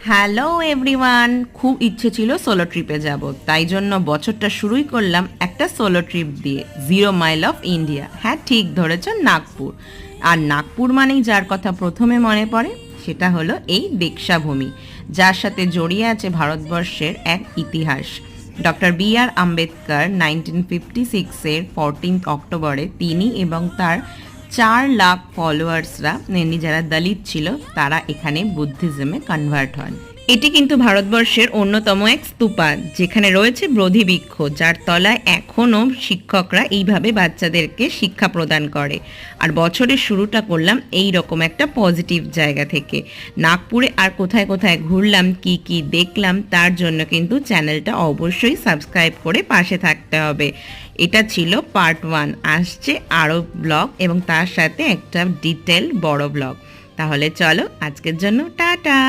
Hello everyone, খুব ইচ্ছে ছিল সোলো ট্রিপে যাব, তাই জন্য বছরটা শুরুই করলাম একটা সোলো ট্রিপ দিয়ে 0 মাইল অফ ইন্ডিয়া। হ্যাঁ, ঠিক ধরেছ, নাগপুর। আর নাগপুর মানেই যার কথা প্রথমে মনে পড়ে সেটা হলো এই দীক্ষাভূমি, যার সাথে জড়িয়ে আছে ভারতবর্ষের এক ইতিহাস। Doctor B.R. আম্বেদকর 1956-এর 14 অক্টোবরে তিনি এবং তার 4 লাখ ফলোয়ার্সরা, যারা দলিত ছিল, তারা এখানে বুদ্ধিজমে কনভার্ট হন। এটি কিন্তু ভারতবর্ষের অন্যতম এক স্তূপা, যেখানে রয়েছে বোধি বৃক্ষ, যার তলায় এখনও শিক্ষকরা এইভাবে বাচ্চাদেরকে শিক্ষা প্রদান করে। আর বছরের শুরুটা করলাম এই রকম একটা পজিটিভ জায়গা থেকে। নাগপুরে আর কোথায় কোথায় ঘুরলাম, কি কি দেখলাম, তার জন্য কিন্তু চ্যানেলটা অবশ্যই সাবস্ক্রাইব করে পাশে থাকতে হবে। এটা ছিল পার্ট 1, আসছে আরও ব্লগ এবং তার সাথে একটা ডিটেল বড় ব্লগ। তাহলে চলো, আজকের জন্য টাটা।